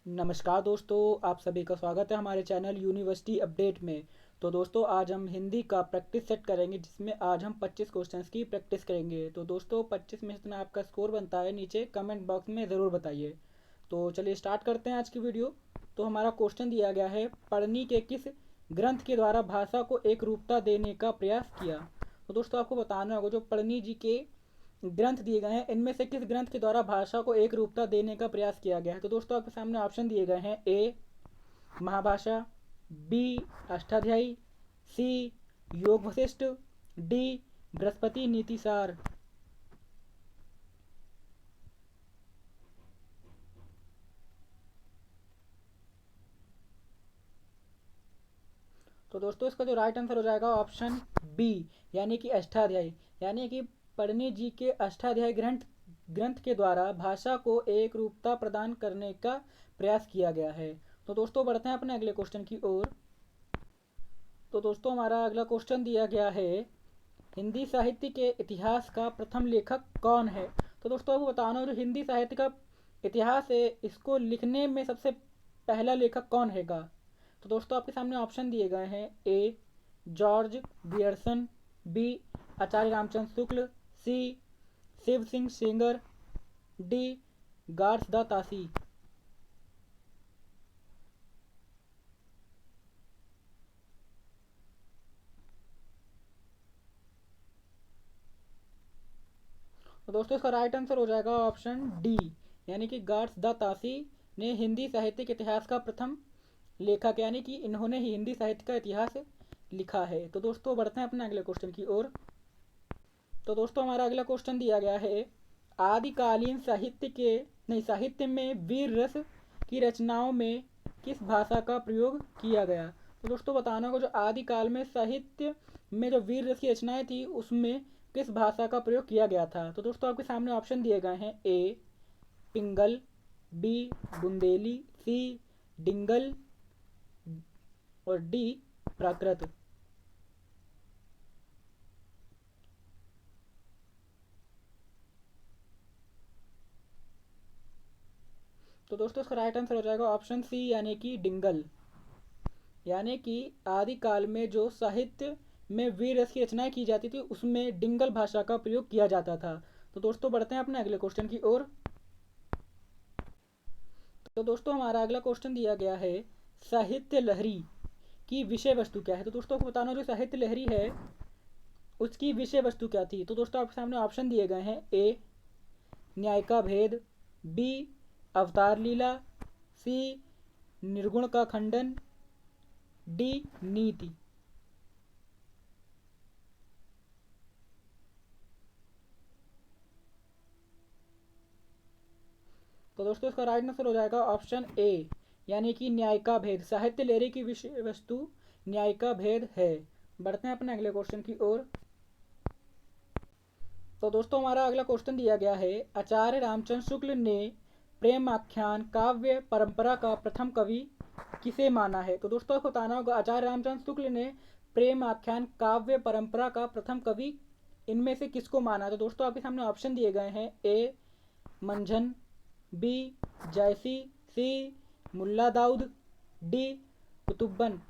नमस्कार दोस्तों, आप सभी का स्वागत है हमारे चैनल यूनिवर्सिटी अपडेट में। तो दोस्तों, आज हम हिंदी का प्रैक्टिस सेट करेंगे, जिसमें आज हम 25 क्वेश्चंस की प्रैक्टिस करेंगे। तो दोस्तों, 25 में जितना आपका स्कोर बनता है नीचे कमेंट बॉक्स में ज़रूर बताइए। तो चलिए स्टार्ट करते हैं आज की वीडियो। तो हमारा क्वेश्चन दिया गया है, पढ़नी के किस ग्रंथ के द्वारा भाषा को एक रूपता देने का प्रयास किया। तो दोस्तों, आपको बताना होगा जो पढ़नी जी के ग्रंथ दिए गए हैं, इनमें से किस ग्रंथ के द्वारा भाषा को एक रूपता देने का प्रयास किया गया है। तो दोस्तों, आपके सामने ऑप्शन दिए गए हैं। ए महाभाषा, बी अष्टाध्यायी, सी योग वशिष्ठ, डी बृहस्पति नीतिसार। तो दोस्तों, इसका जो राइट आंसर हो जाएगा ऑप्शन बी, यानी कि अष्टाध्यायी। यानी कि पढ़नी जी के अष्टाध्यायी ग्रंथ के द्वारा भाषा को एक रूपता प्रदान करने का प्रयास किया गया है। तो दोस्तों, बढ़ते हैं अपने अगले क्वेश्चन की ओर। तो दोस्तों, हमारा अगला क्वेश्चन दिया गया है, हिंदी साहित्य के इतिहास का प्रथम लेखक कौन है। तो दोस्तों, आपको बताना हो जो हिंदी साहित्य का इतिहास है, इसको लिखने में सबसे पहला लेखक कौन हैगा। तो दोस्तों, आपके सामने ऑप्शन दिए गए हैं। A George Grierson, B Acharya Ramchandra Shukla, C Shiv Singh Sengar, D Garcin de Tassy. तो दोस्तों, इसका राइट आंसर हो जाएगा ऑप्शन डी, यानी कि गार्स द तासी ने हिंदी साहित्य के इतिहास का प्रथम लेखक, यानी कि इन्होंने ही हिंदी साहित्य का इतिहास लिखा है। तो दोस्तों, बढ़ते हैं अपने अगले क्वेश्चन की ओर। तो दोस्तों, हमारा अगला क्वेश्चन दिया गया है, आदिकालीन साहित्य में वीर रस की रचनाओं में किस भाषा का प्रयोग किया गया। तो दोस्तों, बताना होगा जो आदिकाल में साहित्य में जो वीर रस की रचनाएं थी, उसमें किस भाषा का प्रयोग किया गया था। तो दोस्तों, आपके सामने ऑप्शन दिए गए हैं। ए पिंगल, बी बुंदेली, सी डिंगल और डी प्राकृत। तो दोस्तों, इसका राइट आंसर हो जाएगा ऑप्शन सी, यानी कि डिंगल। यानी कि आदिकाल में जो साहित्य में वीर रस की रचनाएं की जाती थी, उसमें डिंगल भाषा का प्रयोग किया जाता था। तो दोस्तों, बढ़ते हैं अपने अगले क्वेश्चन की ओर। तो दोस्तों, हमारा अगला क्वेश्चन दिया गया है, साहित्य लहरी की विषय वस्तु क्या है। तो दोस्तों, को बताना जो साहित्य लहरी है, उसकी विषय वस्तु क्या थी। तो दोस्तों, आपके सामने ऑप्शन दिए गए हैं। ए न्याय का भेद, बी अवतार लीला, सी निर्गुण का खंडन, डी नीति। तो दोस्तों, इसका राइट आंसर हो जाएगा ऑप्शन ए, यानी कि न्याय का भेद। साहित्य लहरी की विषय वस्तु न्याय का भेद है। बढ़ते हैं अपने अगले क्वेश्चन की ओर। तो दोस्तों, हमारा अगला क्वेश्चन दिया गया है, आचार्य रामचंद्र शुक्ल ने प्रेम आख्यान काव्य परंपरा का प्रथम कवि किसे माना है। तो दोस्तों, आपको बताना होगा आचार्य रामचंद्र शुक्ल ने प्रेम आख्यान काव्य परंपरा का प्रथम कवि इनमें से किसको माना। तो दोस्तों, आपके सामने ऑप्शन दिए गए हैं। ए मंझन, बी जैसी, सी मुल्ला दाऊद, डी कुतुब्बन।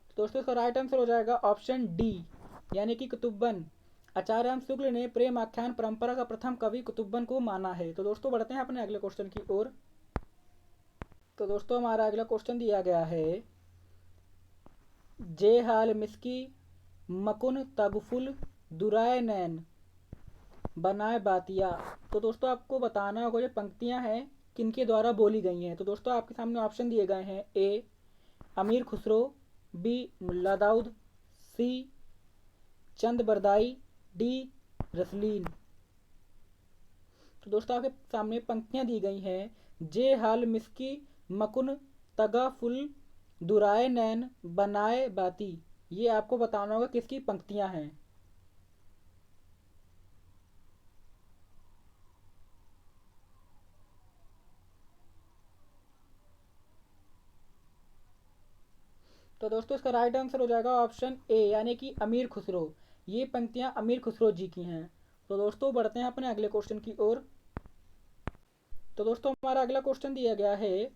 तो दोस्तों, इसका राइट आंसर हो जाएगा ऑप्शन डी, यानी कि कुतुब्बन। आचार्य राम शुक्ल ने प्रेम आख्यान परंपरा का प्रथम कवि कुतुब्बन को माना है। तो दोस्तों, बढ़ते हैं अपने अगले क्वेश्चन की ओर। तो दोस्तों, हमारा अगला क्वेश्चन दिया गया है, जे हाल मिसकी मकुन तगफुल दुराय नैन बनाए बातिया। तो दोस्तों, आपको बताना होगा ये पंक्तियां हैं किनके द्वारा बोली गई हैं। तो दोस्तों, आपके सामने ऑप्शन दिए गए हैं। ए अमीर खुसरो, बी मुल्ला दाऊद, सी चंद बरदाई, डी रसलीन। तो दोस्तों, आपके सामने पंक्तियां दी गई हैं। जे हाल मिसकी मकुन तगा फुल दुराए नैन बनाए बाती। ये आपको बताना होगा किसकी पंक्तियां हैं। तो दोस्तों इसका राइट आंसर हो जाएगा ऑप्शन ए यानी कि अमीर खुसरो। ये पंक्तियां अमीर खुसरो जी की हैं। तो दोस्तों बढ़ते हैं अपने अगले क्वेश्चन की ओर। तो दोस्तों हमारा अगला क्वेश्चन दिया गया है,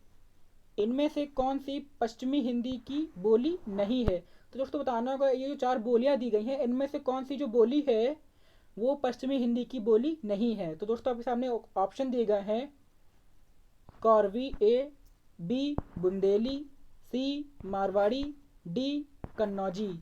इनमें से कौन सी पश्चिमी हिंदी की बोली नहीं है। तो दोस्तों बताना होगा, ये जो चार बोलियां दी गई हैं इनमें से कौन सी जो बोली है वो पश्चिमी हिंदी की बोली नहीं है। तो दोस्तों आपके सामने ऑप्शन दिए गए हैं, कौरवी ए, बी बुंदेली, सी मारवाड़ी, डी कन्नौजी।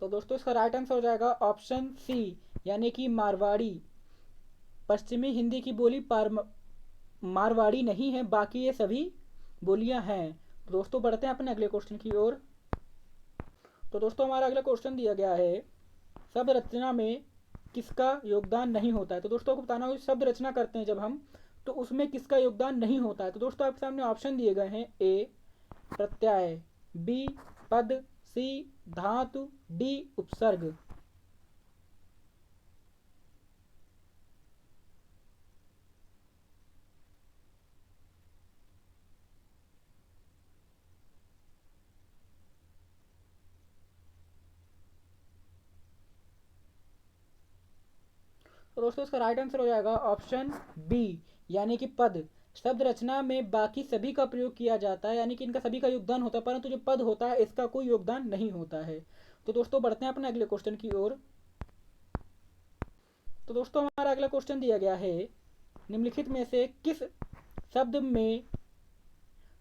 तो दोस्तों इसका राइट आंसर हो जाएगा ऑप्शन सी यानी कि मारवाड़ी। पश्चिमी हिंदी की बोली मारवाड़ी नहीं है, बाकी ये सभी बोलियां हैं। तो दोस्तों बढ़ते हैं अपने अगले क्वेश्चन की ओर। तो दोस्तों हमारा अगला क्वेश्चन दिया गया है, शब्द रचना में किसका योगदान नहीं होता है। तो दोस्तों को बताना होगा, शब्द रचना करते हैं जब हम, तो उसमें किसका योगदान नहीं होता है। तो दोस्तों आपके सामने ऑप्शन दिए गए हैं, ए प्रत्यय, बी पद, सी धातु, डी उपसर्ग। तो दोस्तों इसका राइट आंसर हो जाएगा ऑप्शन बी यानी कि पद। शब्द रचना में बाकी सभी का प्रयोग किया जाता है, यानी कि इनका सभी का योगदान होता है, परंतु जो पद होता है इसका कोई योगदान नहीं होता है। तो दोस्तों बढ़ते हैं अपने अगले क्वेश्चन की ओर। तो दोस्तों हमारा अगला क्वेश्चन दिया गया है, निम्नलिखित में से किस शब्द में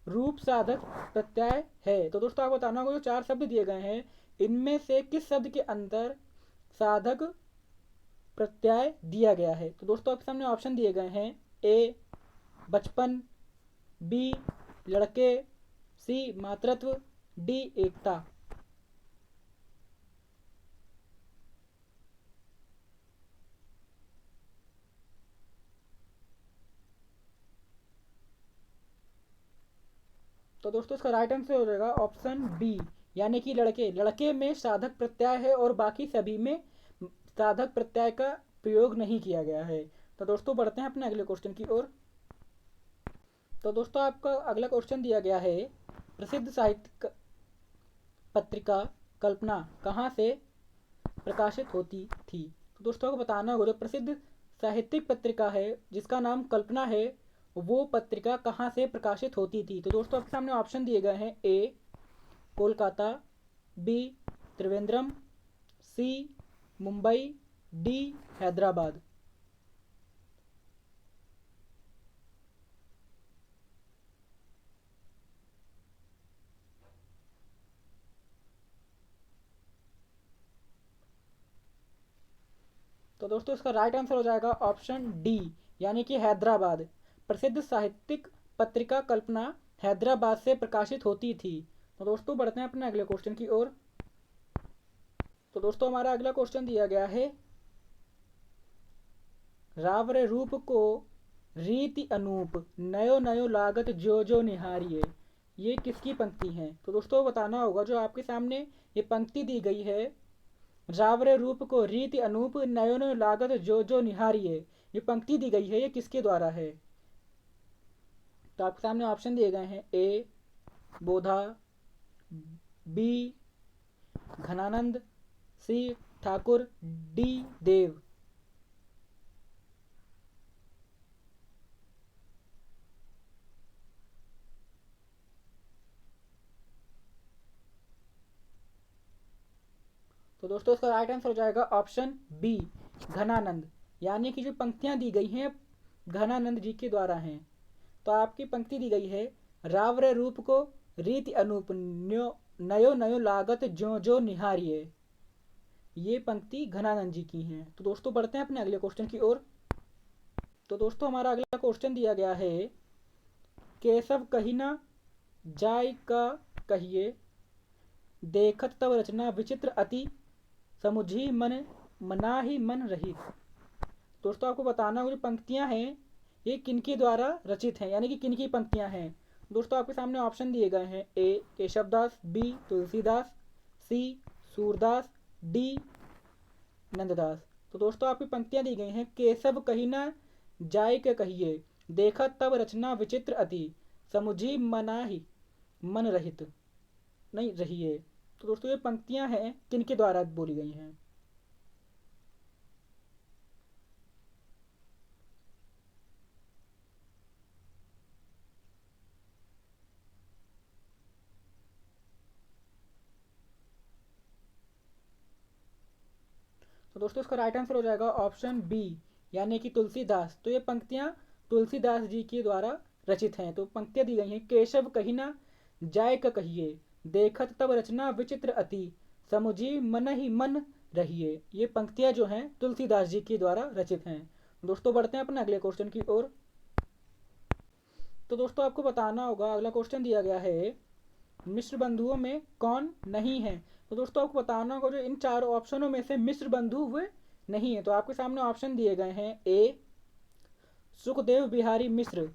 रूप साधक प्रत्यय है। तो दोस्तों आपको बताना होगा, जो चार शब्द दिए गए हैं इनमें से किस शब्द के अंदर साधक प्रत्यय दिया गया है। तो दोस्तों आपके सामने ऑप्शन दिए गए हैं, ए बचपन, बी लड़के, सी मातृत्व, डी एकता। तो दोस्तों इसका राइट आंसर हो जाएगा ऑप्शन बी यानी कि लड़के। लड़के में साधक प्रत्यय है और बाकी सभी में साधक प्रत्यय का प्रयोग नहीं किया गया है। तो दोस्तों बढ़ते हैं अपने अगले क्वेश्चन की ओर। तो दोस्तों आपका अगला क्वेश्चन दिया गया है, प्रसिद्ध साहित्य पत्रिका कल्पना कहाँ से प्रकाशित होती थी। तो दोस्तों को बताना होगा, जो प्रसिद्ध साहित्यिक पत्रिका है जिसका नाम कल्पना है, वो पत्रिका कहाँ से प्रकाशित होती थी। तो दोस्तों आपके सामने ऑप्शन दिए गए हैं, ए कोलकाता, बी त्रिवेंद्रम, सी मुंबई, डी हैदराबाद। तो दोस्तों इसका राइट आंसर हो जाएगा ऑप्शन डी यानी कि हैदराबाद। प्रसिद्ध साहित्यिक पत्रिका कल्पना हैदराबाद से प्रकाशित होती थी। तो दोस्तों बढ़ते हैं अपने अगले क्वेश्चन की ओर। तो दोस्तों हमारा अगला क्वेश्चन दिया गया है, रावरे रूप को रीति अनूप नयो नयो लागत जो जो निहारिये, ये किसकी पंक्ति है। तो दोस्तों बताना होगा, जो आपके सामने ये पंक्ति दी गई है, रावरे रूप को रीति अनूप नयो नयो लागत जो जो निहारिये, ये पंक्ति दी गई है, ये किसके द्वारा है। तो आपके सामने ऑप्शन दिए गए हैं, ए बोधा, बी घनानंद, सी ठाकुर, डी देव। तो दोस्तों इसका राइट आंसर हो जाएगा ऑप्शन बी घनानंद, यानी कि जो पंक्तियां दी गई हैं घनानंद जी के द्वारा हैं। तो आपकी पंक्ति दी गई है, रावरे रूप को रीति अनूप नयो नयो लागत जो जो निहारिये, ये पंक्ति घनानंद जी की हैं। तो दोस्तों बढ़ते हैं अपने अगले क्वेश्चन की ओर। तो दोस्तों हमारा अगला क्वेश्चन दिया गया है, केशव कही ना जाय का कहिए, देखत तब रचना विचित्र अति समुझी मन मना ही मन रही। दोस्तों आपको बताना होगा, जो पंक्तियां हैं ये किनके द्वारा रचित हैं, यानी कि किनकी पंक्तियां हैं। दोस्तों आपके सामने ऑप्शन दिए गए हैं, ए केशवदास, बी तुलसीदास, सी सूरदास, डी नंददास। तो दोस्तों आपकी पंक्तियां दी गई हैं, केशव कही ना जाय के कहिए, देखत तब रचना विचित्र अति, समुझी मना ही मन रहित नहीं रहिए। तो दोस्तों ये पंक्तियां हैं किनके द्वारा बोली गई हैं? तो दोस्तों इसका राइट आंसर हो जाएगा ऑप्शन बी, यानी कि तुलसीदास। तो ये पंक्तियां तुलसीदास जी के द्वारा रचित हैं। तो पंक्तियां दी गई हैं, केशव कही ना जाय का कहिए, देखत तब रचना विचित्र अति, समुझी मन ही मन रहिए। ये पंक्तियां जो हैं तुलसीदास जी के द्वारा रचित हैं। दोस्तों बढ़ते हैं अपने अगले क्वेश्चन की ओर। तो दोस्तों आपको बताना होगा, अगला क्वेश्चन दिया गया है, मिश्र बंधुओं में कौन नहीं है? तो दोस्तों आपको बताना होगा जो इन चार ऑप्शनों में से मिश्र बंधु वे नहीं है। तो आपके सामने ऑप्शन दिए गए हैं, ए सुखदेव बिहारी मिश्र,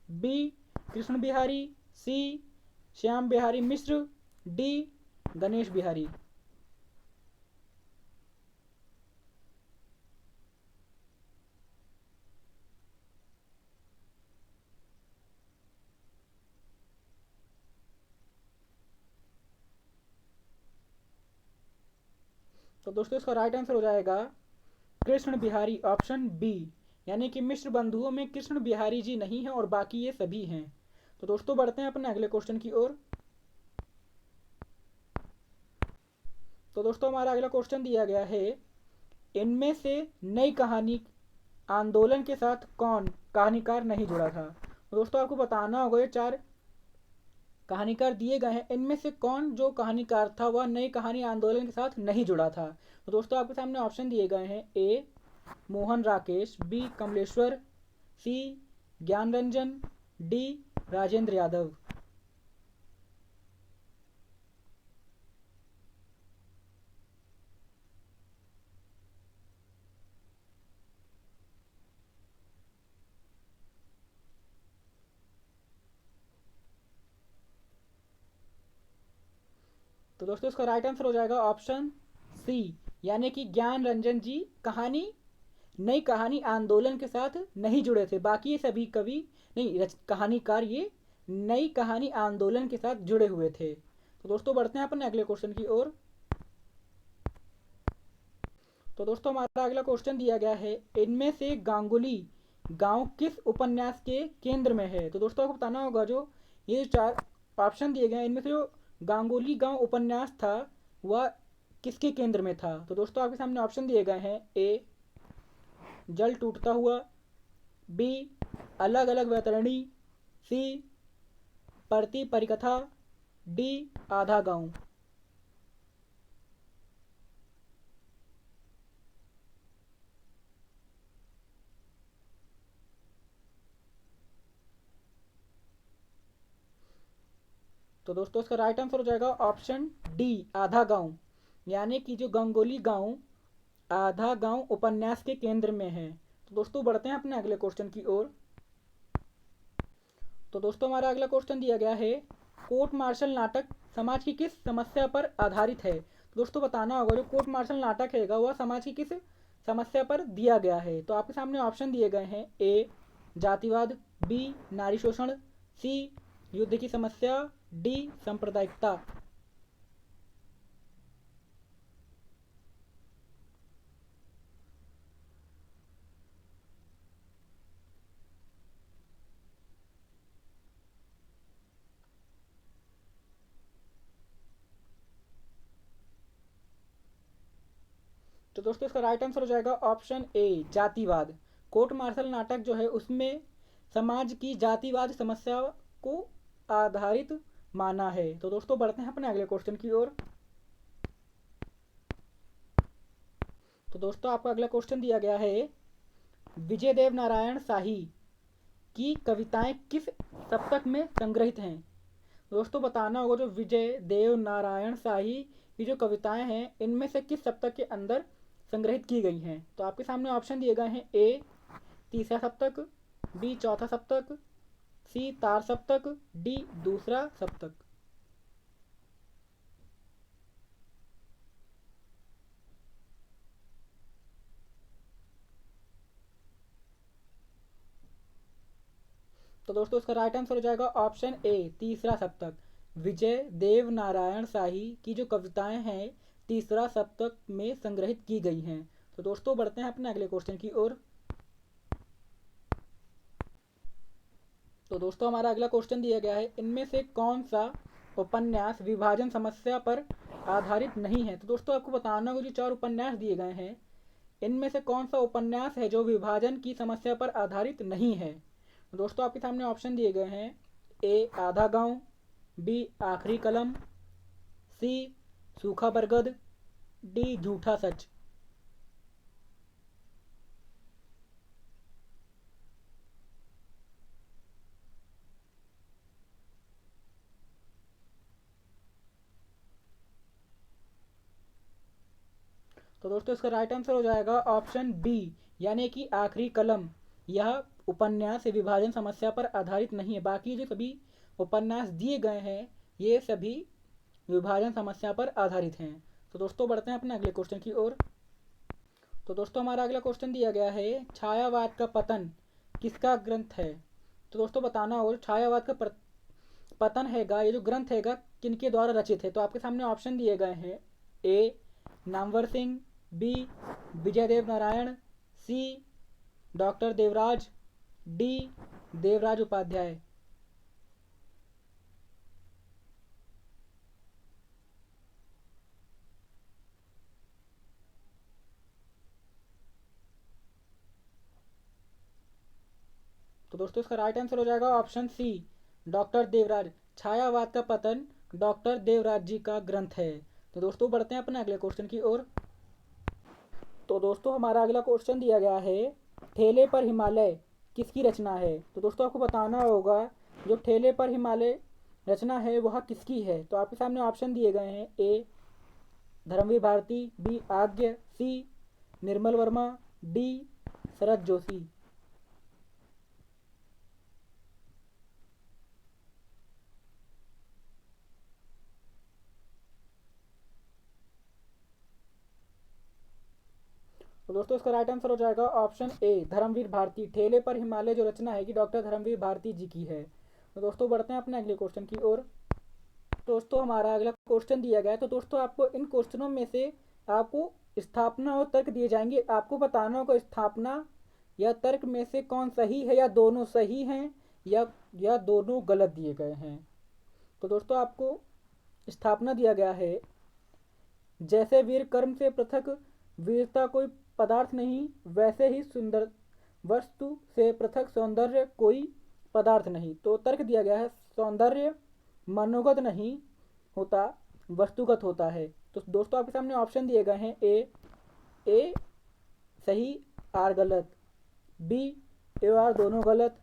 बी कृष्ण बिहारी, सी श्याम बिहारी मिश्र, डी गणेश बिहारी। तो दोस्तों इसका राइट आंसर हो जाएगा कृष्ण बिहारी, ऑप्शन बी, यानी कि मिश्र बंधुओं में कृष्ण बिहारी जी नहीं है और बाकी ये सभी हैं। तो दोस्तों बढ़ते हैं अपने अगले क्वेश्चन की ओर। तो दोस्तों हमारा अगला क्वेश्चन दिया गया है, इनमें से नई कहानी आंदोलन के साथ कौन कहानीकार नहीं जुड़ा था? तो दोस्तों आपको बताना होगा, ये चार कहानीकार दिए गए हैं, इनमें से कौन जो कहानीकार था वह नई कहानी आंदोलन के साथ नहीं जुड़ा था? तो दोस्तों आपके सामने ऑप्शन दिए गए हैं, ए मोहन राकेश, बी कमलेश्वर, सी ज्ञान रंजन, डी राजेंद्र यादव। तो दोस्तों इसका राइट आंसर हो जाएगा ऑप्शन सी, यानी कि ज्ञान रंजन जी कहानी नई कहानी आंदोलन के साथ नहीं जुड़े थे। बाकी ये सभी कवि नहीं कहानीकार ये नई कहानी आंदोलन के साथ जुड़े हुए थे। तो दोस्तों बढ़ते हैं अपने अगले क्वेश्चन की ओर। तो दोस्तों हमारा अगला क्वेश्चन दिया गया है, इनमें से गांगुली गांव किस उपन्यास के केंद्र में है? तो दोस्तों आपको बताना होगा, जो ये चार ऑप्शन दिए गए हैं इनमें से जो गांगुली गांव उपन्यास था वह किसके केंद्र में था? तो दोस्तों आपके सामने ऑप्शन दिए गए हैं, ए जल टूटता हुआ, बी अलग अलग वैतरणी, सी परती परिकथा, डी आधा गांव। तो दोस्तों इसका राइट आंसर हो जाएगा ऑप्शन डी आधा गांव, यानी कि जो गंगोली गांव आधा गांव उपन्यास के केंद्र में है। तो दोस्तों बढ़ते हैं अपने अगले क्वेश्चन की ओर। तो दोस्तों हमारा अगला क्वेश्चन दिया गया है, कोर्ट मार्शल नाटक समाज की किस समस्या पर आधारित है? तो दोस्तों बताना होगा, जो कोर्ट मार्शल नाटक है वह समाज की किस समस्या पर दिया गया है? तो आपके सामने ऑप्शन दिए गए हैं, ए जातिवाद, बी नारी शोषण, सी युद्ध की समस्या, डी सांप्रदायिकता। तो दोस्तों इसका राइट आंसर हो जाएगा ऑप्शन ए जातिवाद। कोर्ट मार्शल नाटक जो है उसमें समाज की जातिवाद समस्या को आधारित माना है। तो दोस्तों बढ़ते हैं अपने अगले क्वेश्चन की ओर। तो दोस्तों आपका अगला क्वेश्चन दिया गया है, विजय देव नारायण शाही की कविताएं किस सप्तक में संग्रहित हैं? दोस्तों बताना होगा, जो विजय देव नारायण शाही की जो कविताएं हैं इनमें से किस सप्तक के अंदर संग्रहित की गई हैं? तो आपके सामने ऑप्शन दिए गए हैं, ए तीसरा सप्तक, बी चौथा सप्तक, सी तार सप्तक, डी दूसरा सप्तक। तो दोस्तों इसका राइट आंसर हो जाएगा ऑप्शन ए तीसरा सप्तक। विजय देव नारायण शाही की जो कविताएं हैं तीसरा सप्तक में संग्रहित की गई हैं। तो दोस्तों बढ़ते हैं अपने अगले क्वेश्चन की ओर। तो दोस्तों हमारा अगला क्वेश्चन दिया गया है, इनमें से कौन सा उपन्यास विभाजन समस्या पर आधारित नहीं है। तो दोस्तों आपको बताना होगा जो 4 उपन्यास दिए गए हैं इनमें से कौन सा उपन्यास है जो विभाजन की समस्या पर आधारित नहीं है। तो दोस्तों आपके सामने ऑप्शन दिए गए हैं, ए आधा गांव, बी आखिरी कलम, सी सूखा बरगद, डी झूठा सच। तो दोस्तों इसका राइट आंसर हो जाएगा ऑप्शन बी यानी कि आखिरी कलम। यह उपन्यास विभाजन समस्या पर आधारित नहीं है। बाकी जो सभी उपन्यास दिए गए हैं ये सभी विभाजन समस्या पर आधारित हैं। तो दोस्तों बढ़ते हैं अपने अगले क्वेश्चन की ओर। तो दोस्तों हमारा अगला क्वेश्चन दिया गया है, छायावाद का पतन किसका ग्रंथ है। तो दोस्तों बताना और छायावाद का पतन हैगा ये जो ग्रंथ हैगा किनके द्वारा रचित है। तो आपके सामने ऑप्शन दिए गए हैं, ए नामवर सिंह, बी विजय देव नारायण, सी डॉक्टर देवराज, डी देवराज उपाध्याय। तो दोस्तों इसका राइट आंसर हो जाएगा ऑप्शन सी डॉक्टर देवराज। छायावाद का पतन डॉक्टर देवराज जी का ग्रंथ है। तो दोस्तों बढ़ते हैं अपने अगले क्वेश्चन की ओर। तो दोस्तों हमारा अगला क्वेश्चन दिया गया है, ठेले पर हिमालय किसकी रचना है। तो दोस्तों आपको बताना होगा जो ठेले पर हिमालय रचना है वह किसकी है। तो आपके सामने ऑप्शन दिए गए हैं, ए धर्मवीर भारती, बी आज्ञ, सी निर्मल वर्मा, डी शरद जोशी। तो दोस्तों इसका राइट आंसर हो जाएगा ऑप्शन ए धर्मवीर भारती। ठेले पर हिमालय जो रचना है कि डॉक्टर धर्मवीर भारती जी की है। तो दोस्तों बढ़ते हैं अपने अगले क्वेश्चन की ओर। दोस्तों हमारा अगला क्वेश्चन दिया गया है। तो दोस्तों आपको इन क्वेश्चनों में से आपको स्थापना और तर्क दिए जाएंगे। आपको बताना होगा स्थापना या तर्क में से कौन सही है या दोनों सही हैं या दोनों गलत दिए गए हैं। तो दोस्तों आपको स्थापना दिया गया है, जैसे वीर कर्म से पृथक वीरता कोई पदार्थ नहीं वैसे ही सुंदर वस्तु से पृथक सौंदर्य कोई पदार्थ नहीं। तो तर्क दिया गया है, सौंदर्य मनोगत नहीं होता वस्तुगत होता है। तो दोस्तों आपके सामने ऑप्शन दिए गए हैं, ए सही आर गलत, बी ए आर दोनों गलत,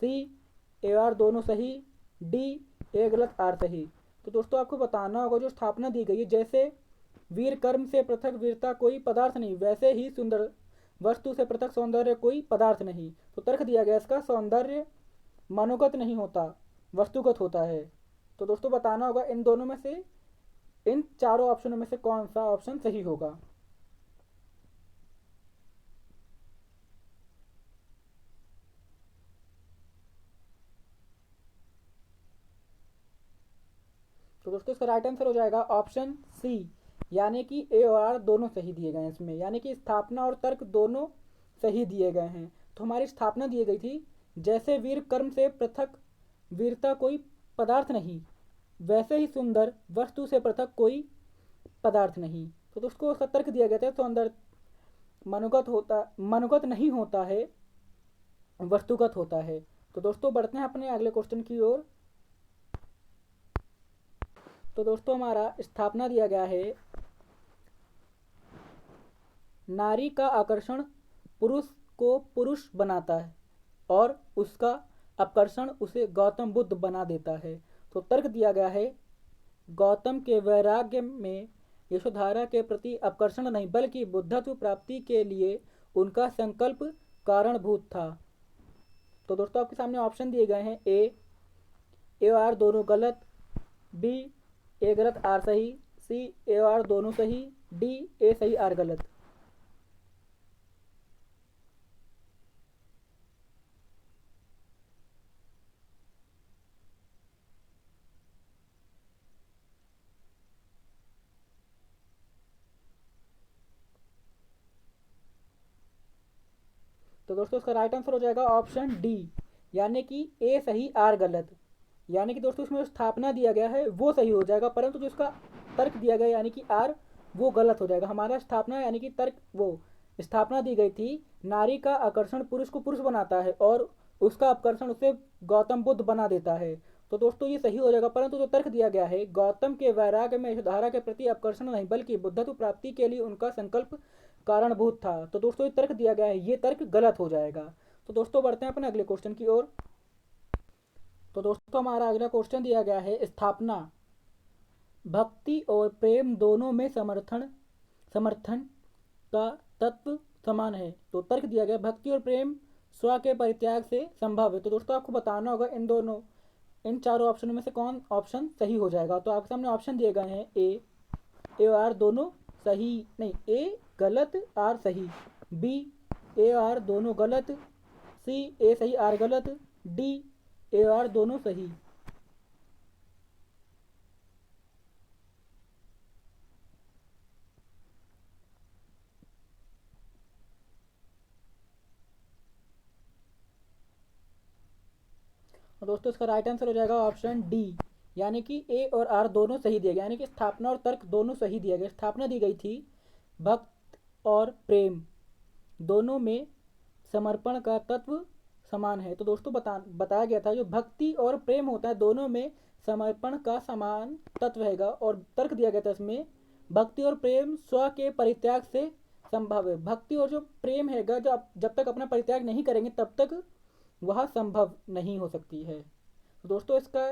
सी ए आर दोनों सही, डी ए गलत आर सही। तो दोस्तों आपको बताना होगा जो स्थापना दी गई है, जैसे वीर कर्म से पृथक वीरता कोई पदार्थ नहीं वैसे ही सुंदर वस्तु से पृथक सौंदर्य कोई पदार्थ नहीं। तो तर्क दिया गया इसका, सौंदर्य मनोगत नहीं होता वस्तुगत होता है। तो दोस्तों बताना होगा इन दोनों में से इन चारों ऑप्शनों में से कौन सा ऑप्शन सही होगा। तो दोस्तों इसका राइट आंसर हो जाएगा ऑप्शन सी यानी कि ए और आर दोनों सही दिए गए हैं इसमें, यानी कि स्थापना और तर्क दोनों सही दिए गए हैं। तो हमारी स्थापना दी गई थी, जैसे वीर कर्म से पृथक वीरता कोई पदार्थ नहीं वैसे ही सुंदर वस्तु से पृथक कोई पदार्थ नहीं। तो उसको उसका तर्क दिया गया था, सौंदर्य मनोगत नहीं होता है वस्तुगत होता है। तो दोस्तों बढ़ते हैं अपने अगले क्वेश्चन की ओर। तो दोस्तों हमारा स्थापना दिया गया है, नारी का आकर्षण पुरुष को पुरुष बनाता है और उसका आकर्षण उसे गौतम बुद्ध बना देता है। तो तर्क दिया गया है, गौतम के वैराग्य में यशोधरा के प्रति आकर्षण नहीं बल्कि बुद्धत्व प्राप्ति के लिए उनका संकल्प कारणभूत था। तो दोस्तों आपके सामने ऑप्शन दिए गए हैं, ए ए और आर दोनों गलत, बी ए गलत आर सही, सी ए और आर दोनों सही, डी ए सही आर गलत। तो दोस्तों इसका राइट आंसर हो जाएगा ऑप्शन डी, यानी कि ए सही आर गलत। यानी कि दोस्तों इसमें जो स्थापना दिया गया है वो सही हो जाएगा, परंतु जो इसका तर्क दिया गया यानी कि आर वो गलत हो जाएगा। हमारा स्थापना यानी कि तर्क वो स्थापना दी गई थी, नारी का आकर्षण पुरुष को पुरुष बनाता है और उसका आकर्षण उसे गौतम बुद्ध बना देता है। तो दोस्तों ये सही हो जाएगा, परंतु जो तर्क दिया गया है गौतम के वैराग्य में धारा के प्रति आकर्षण नहीं बल्कि बुद्धत्व प्राप्ति के लिए उनका संकल्प कारणभूत था। तो दोस्तों ये तर्क दिया गया है ये तर्क गलत हो जाएगा। तो दोस्तों बढ़ते हैं अपने अगले क्वेश्चन की ओर। तो दोस्तों हमारा अगला क्वेश्चन दिया गया है, स्थापना भक्ति और प्रेम दोनों में समर्थन समर्थन का तत्व समान है। तो तर्क दिया गया भक्ति और प्रेम स्व के परित्याग से संभव है। तो दोस्तों आपको बताना होगा इन चारों ऑप्शनों में से कौन ऑप्शन सही हो जाएगा। तो आपके सामने ऑप्शन दिए गए हैं, ए और आर दोनों सही नहीं, ए गलत आर सही, बी ए आर दोनों गलत, सी ए सही आर गलत, डी ए आर दोनों सही। और दोस्तों इसका राइट आंसर हो जाएगा ऑप्शन डी, यानी कि ए और आर दोनों सही दिया गया, यानी कि स्थापना और तर्क दोनों सही दिया गया। स्थापना दी गई थी भक्त और प्रेम दोनों में समर्पण का तत्व समान है। तो दोस्तों बताया गया था जो भक्ति और प्रेम होता है दोनों में समर्पण का समान तत्व हैगा, और तर्क दिया गया था इसमें भक्ति और प्रेम स्व के परित्याग से संभव है। भक्ति और जो प्रेम हैगा जब तक अपना परित्याग नहीं करेंगे तब तक वह संभव नहीं हो सकती है। तो दोस्तों इसका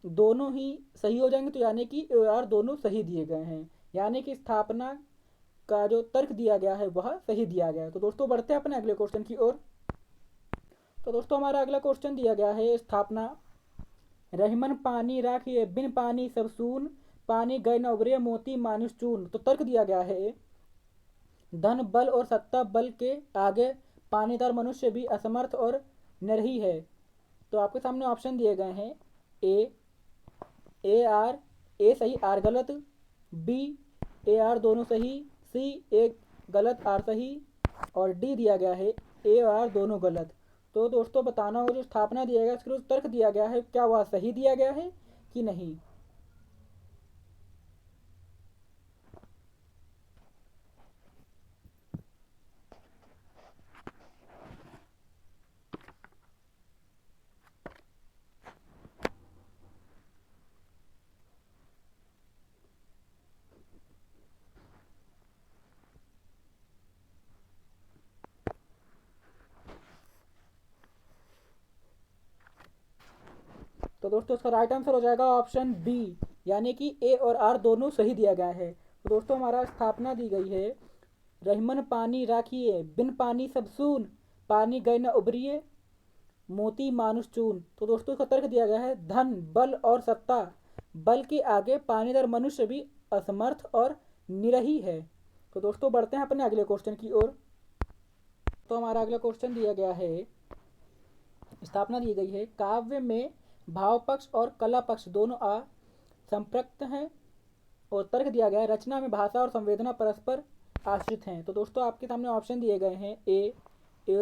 दोनों ही सही हो जाएंगे, तो यानी कि आर दोनों सही दिए गए हैं, यानी कि स्थापना का जो तर्क दिया गया है वह सही दिया गया है। तो दोस्तों बढ़ते हैं अपने अगले क्वेश्चन की ओर। तो दोस्तों हमारा अगला क्वेश्चन दिया गया है, स्थापना रहीमन पानी राखिए बिन पानी सब सून, पानी गए न उबरे मोती मानुष चून। तो तर्क दिया गया है धन बल और सत्ता बल के आगे पानीदार मनुष्य भी असमर्थ और निर्ही है। तो आपके सामने ऑप्शन दिए गए हैं, ए आर ए सही आर गलत, बी ए आर दोनों सही, सी ए गलत आर सही, और डी दिया गया है ए आर दोनों गलत। तो दोस्तों बताना होगा जो स्थापना दिया गया उसके तर्क दिया गया है क्या वह सही दिया गया है कि नहीं। तो दोस्तों इसका राइट आंसर हो जाएगा ऑप्शन बी, यानी कि ए और आर दोनों सही दिया गया है। तो दोस्तों हमारा स्थापना दी गई है रहीमन पानी राखिए बिन पानी सब सून, पानी गए न उबरिए मोती मानुष चून। तो दोस्तों इसका तर्क दिया गया है धन बल और सत्ता बल के आगे पानीदार मनुष्य भी असमर्थ और निरही है। तो दोस्तों बढ़ते हैं अपने अगले क्वेश्चन की ओर। तो हमारा अगला क्वेश्चन दिया गया है, स्थापना दी गई है काव्य में भाव पक्ष और कला पक्ष दोनों संपृक्त हैं, और तर्क दिया गया है रचना में भाषा और संवेदना परस्पर आश्रित हैं। तो दोस्तों आपके सामने ऑप्शन दिए गए हैं, ए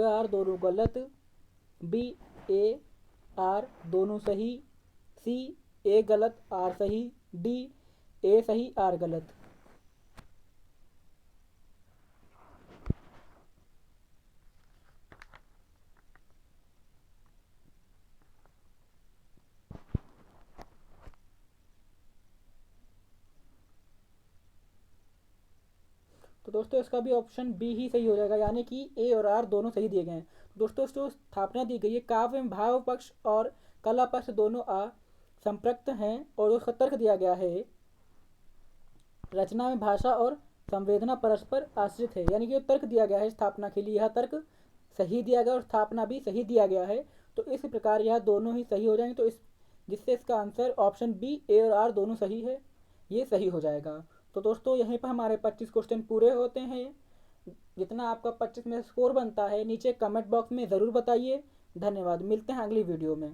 आर दोनों गलत, बी ए आर दोनों सही, सी ए गलत आर सही, डी ए सही आर गलत। तो दोस्तों इसका भी ऑप्शन बी ही सही हो जाएगा, यानी कि ए और आर दोनों सही दिए गए हैं। तो दोस्तों जो स्थापना दी गई है काव्य में भाव पक्ष और कला पक्ष दोनों संपृक्त हैं, और उसका तर्क दिया गया है रचना में भाषा और संवेदना परस्पर आश्रित है, यानी कि जो तर्क दिया गया है स्थापना के लिए यह तर्क सही दिया गया और स्थापना भी सही दिया गया है। तो इस प्रकार यह दोनों ही सही हो जाएंगे। तो इस जिससे इसका आंसर ऑप्शन बी, ए और आर दोनों सही है, ये सही हो जाएगा। तो दोस्तों यहीं पर हमारे 25 क्वेश्चन पूरे होते हैं। जितना आपका 25 में स्कोर बनता है नीचे कमेंट बॉक्स में ज़रूर बताइए। धन्यवाद, मिलते हैं अगली वीडियो में।